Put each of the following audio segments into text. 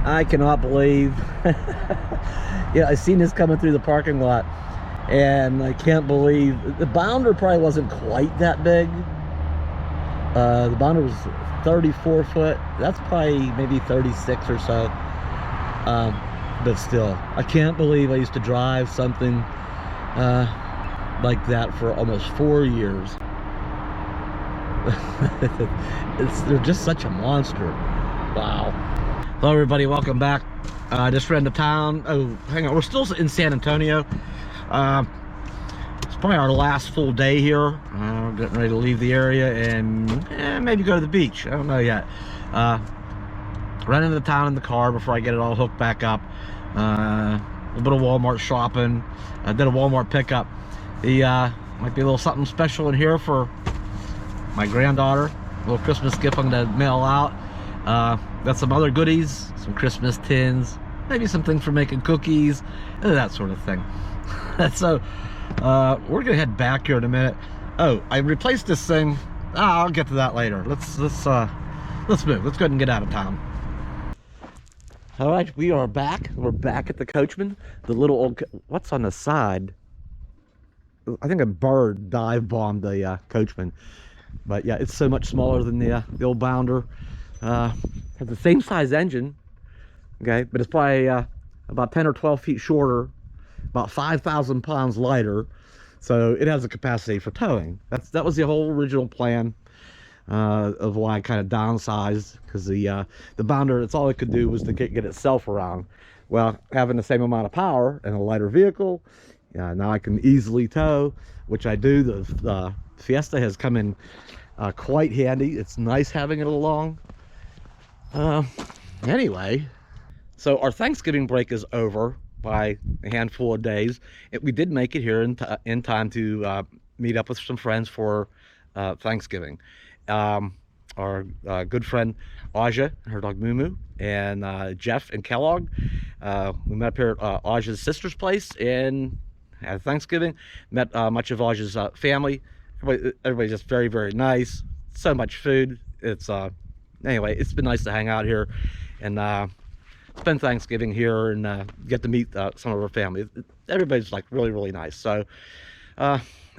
I cannot believe. Yeah, I seen this coming through the parking lot, and I can't believe the bounder probably wasn't quite that big. The bounder was 34 foot. That's probably maybe 36 or so. But still, I can't believe I used to drive something like that for almost 4 years. They're just such a monster. Wow. Hello everybody, welcome back. Just ran to town. Oh, hang on, we're still in San Antonio. It's probably our last full day here. We're getting ready to leave the area and maybe go to the beach. I don't know yet. Ran into the town in the car before I get it all hooked back up. A little bit of Walmart shopping. I did a Walmart pickup. Might be a little something special in here for my granddaughter. A little Christmas gift I'm gonna mail out. Got some other goodies, some Christmas tins, maybe something for making cookies, that sort of thing. So we're gonna head back here in a minute. Oh, I replaced this thing. I'll get to that later. Let's move. Let's go ahead and get out of town. All right, we are back. We're back at the Coachman. The little old, what's on the side? I think a bird dive bombed the Coachman. But yeah, it's so much smaller than the old bounder. Has the same size engine, okay, but it's probably about 10 or 12 feet shorter, about 5,000 pounds lighter, so it has a capacity for towing. That was the whole original plan of why I kind of downsized, because the bounder, that's all it could do was to get itself around. Well, having the same amount of power and a lighter vehicle, now I can easily tow, which I do. The Fiesta has come in quite handy. It's nice having it along. Anyway, so our Thanksgiving break is over by a handful of days. We did make it here in time to meet up with some friends for Thanksgiving. Our good friend Aja, her dog Moo, and Jeff and Kellogg. We met up here at Aja's sister's place and had Thanksgiving. Met much of Aja's family. Everybody's just very, very nice. So much food. It's anyway, it's been nice to hang out here and spend Thanksgiving here and get to meet some of our family. Everybody's like really, really nice. So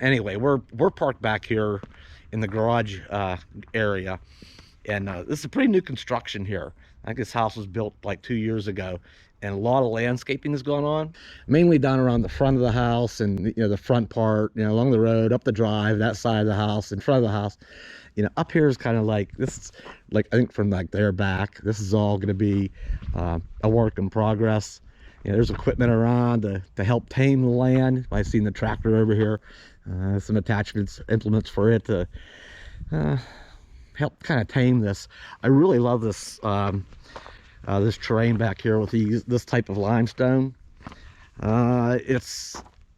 anyway, we're parked back here in the garage area, and this is a pretty new construction here. I think this house was built like 2 years ago, and a lot of landscaping has gone on, mainly down around the front of the house and the front part, along the road, up the drive, that side of the house, in front of the house. Up here is kind of like, this is like, I think from like there back, this is all going to be a work in progress. There's equipment around to help tame the land. I've seen the tractor over here, some attachments, implements for it to help kind of tame this. I really love this this terrain back here with this type of limestone.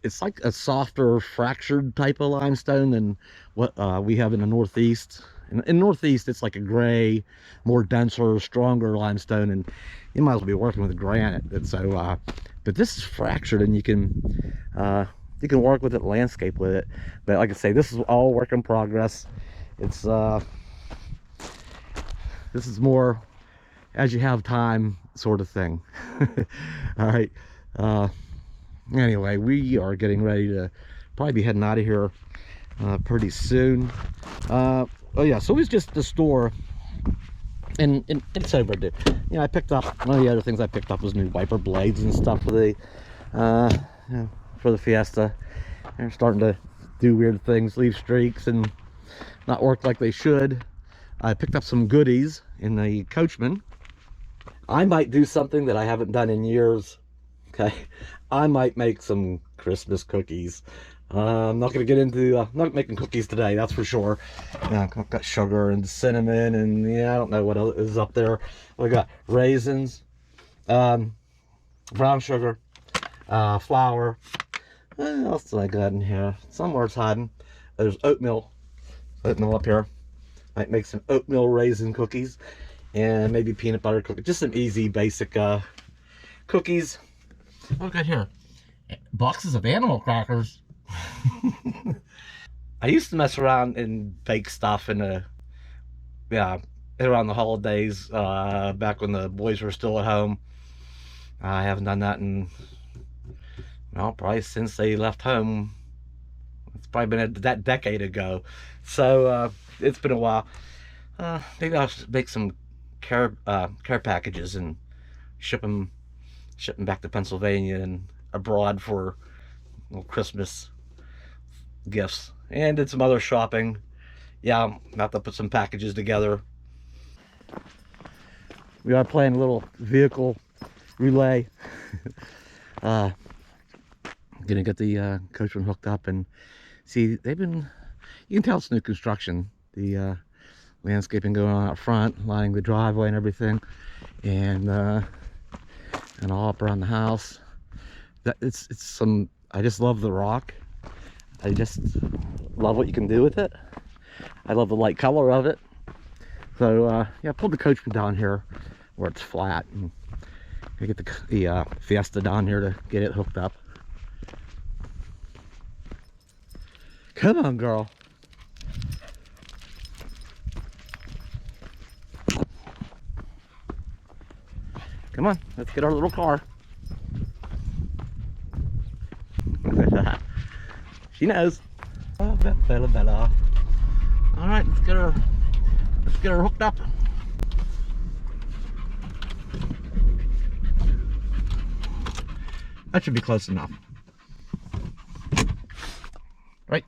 It's like a softer, fractured type of limestone than what we have in the Northeast. In Northeast, it's like a gray, more denser, stronger limestone, and you might as well be working with granite. And so, but this is fractured, and you can work with it, landscape with it. But like I say, this is all work in progress. It's this is more as you have time sort of thing. All right. Anyway, we are getting ready to probably be heading out of here pretty soon. Oh yeah, so it was just the store, and it's overdue. I picked up, one of the other things I picked up was new wiper blades and stuff for the Fiesta. They're starting to do weird things, leave streaks and not work like they should. I picked up some goodies in the Coachman. I might do something that I haven't done in years. Okay, I might make some Christmas cookies. I'm not going to get into, I'm not making cookies today, that's for sure. I've got sugar and cinnamon and I don't know what else is up there. We got raisins, brown sugar, flour. What else did I got in here? Somewhere it's hiding. There's oatmeal up here. Might make some oatmeal raisin cookies and maybe peanut butter cookies. Just some easy, basic cookies. What we got here? Boxes of animal crackers. I used to mess around and bake stuff in around the holidays, back when the boys were still at home. I haven't done that in, well, probably since they left home. It's probably been that decade ago. So it's been a while. Maybe I'll make some care packages and ship them back to Pennsylvania and abroad for little Christmas gifts, and did some other shopping. Yeah, I'm about to put some packages together. We are playing a little vehicle relay. Gonna get the Coachman hooked up, and see, they've been, you can tell it's new construction. The landscaping going on out front, lining the driveway and everything, and all up around the house. That it's some, I just love the rock. I just love what you can do with it. I love the light color of it. So yeah, I pulled the Coachman down here where it's flat, and I get the Fiesta down here to get it hooked up. Come on, girl. Come on, let's get our little car. She knows. Oh, Bella. All right, let's get her hooked up. That should be close enough. Right.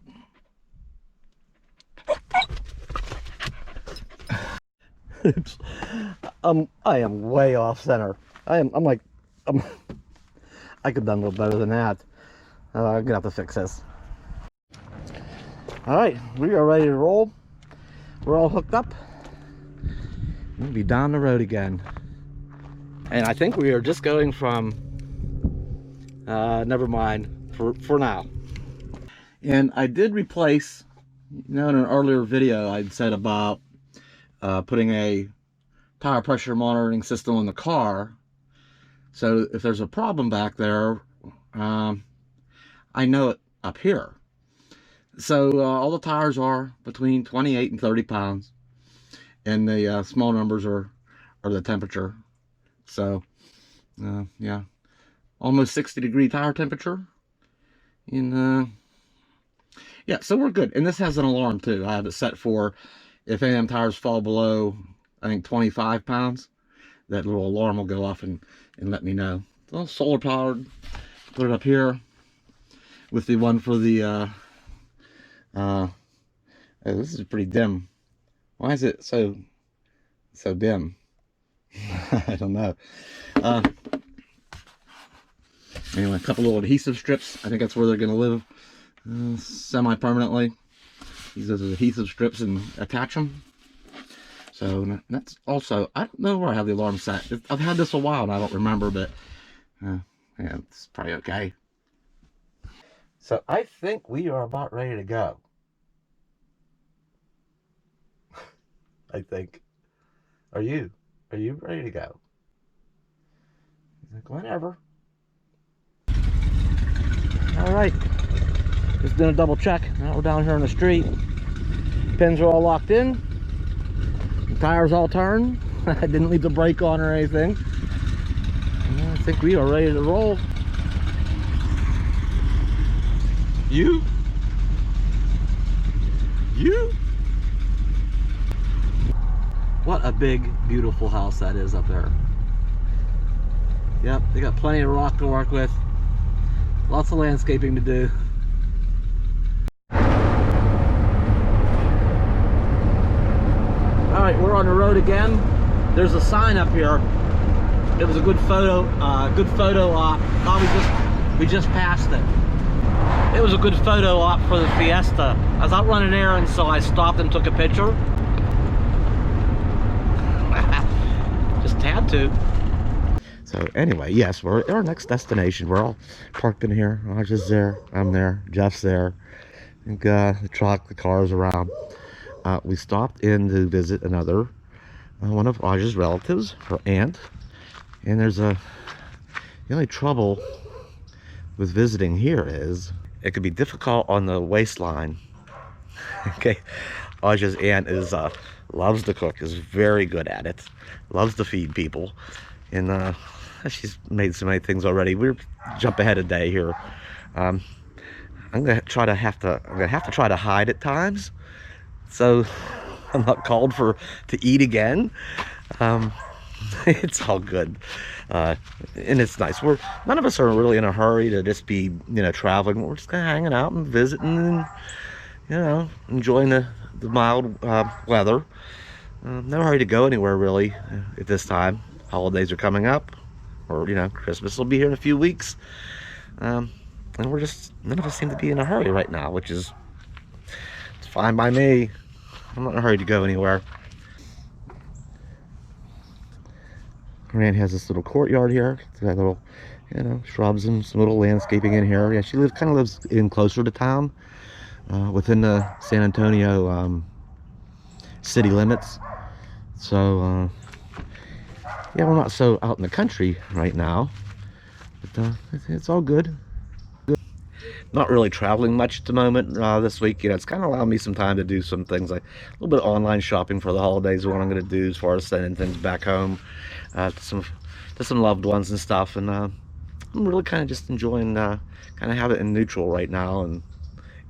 Oops. I am way off center. I could have done a little better than that. I'm gonna have to fix this. All right, we are ready to roll. We're all hooked up. We'll be down the road again. And I think we are just going from, never mind, for now. And I did replace, you know, in an earlier video I'd said about putting a tire pressure monitoring system on the car. So if there's a problem back there, I know it up here. So all the tires are between 28 and 30 pounds, and the small numbers are the temperature. So yeah, almost 60-degree tire temperature. And yeah, so we're good. And this has an alarm too. I have it set for if any of them tires fall below, I think 25 pounds, that little alarm will go off and let me know. It's all solar powered. Put it up here with the one for the oh, this is pretty dim. Why is it so dim? I don't know. Anyway, a couple little adhesive strips. I think that's where they're going to live semi-permanently. Use those as adhesive strips and attach them. So that's also, I don't know where I have the alarm set. I've had this a while and I don't remember, but yeah, it's probably okay. So I think we are about ready to go. I think. Are you ready to go? He's like, whenever. All right. Just doing a double check. Now we're down here on the street. Pins are all locked in. The tires all turned. I didn't leave the brake on or anything. I think we are ready to roll. You? What a big, beautiful house that is up there. Yep, they got plenty of rock to work with. Lots of landscaping to do. Alright, we're on the road again. There's a sign up here. It was a good photo op. Oh, we just passed it. It was a good photo op for the Fiesta. I was out running errands, so I stopped and took a picture. Just had to. So anyway, yes, we're at our next destination. We're all parked in here. Raj is there, I'm there, Jeff's there. And the truck, the cars around. We stopped in to visit another one of Raj's relatives, her aunt. And there's the only trouble with visiting here is it could be difficult on the waistline. Okay, Aja's aunt is loves to cook, is very good at it, loves to feed people, and she's made so many things already. We're jump ahead a day here. I'm gonna have to try to hide at times, so I'm not called to eat again. It's all good, and it's nice. None of us are really in a hurry to just be, traveling. We're just kind of hanging out and visiting, and enjoying the mild weather. No hurry to go anywhere really at this time. Holidays are coming up, or Christmas will be here in a few weeks, and none of us seem to be in a hurry right now, which is it's fine by me. I'm not in a hurry to go anywhere. Rand has this little courtyard here. It's got little, shrubs and some little landscaping in here. Yeah, she kind of lives in closer to town, within the San Antonio city limits. So, yeah, we're not so out in the country right now, but it's all good. Not really traveling much at the moment this week. It's kind of allowed me some time to do some things like a little bit of online shopping for the holidays, what I'm going to do as far as sending things back home to some loved ones and stuff. And I'm really kind of just enjoying kind of have it in neutral right now, and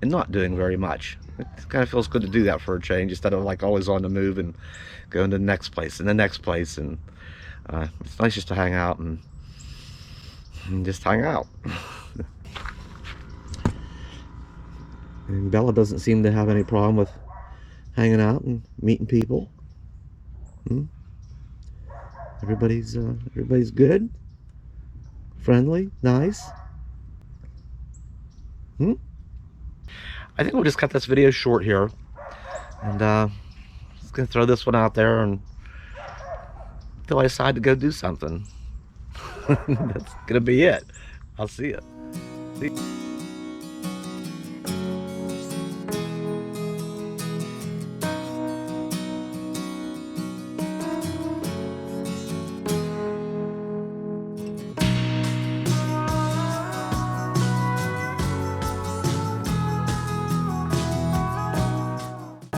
not doing very much. It kind of feels good to do that for a change, instead of like always on the move and going to the next place and the next place. And it's nice just to hang out and just hang out. And Bella doesn't seem to have any problem with hanging out and meeting people. Everybody's good, friendly, nice. I think we'll just cut this video short here, and just gonna throw this one out there and until I decide to go do something. That's gonna be it. I'll see you.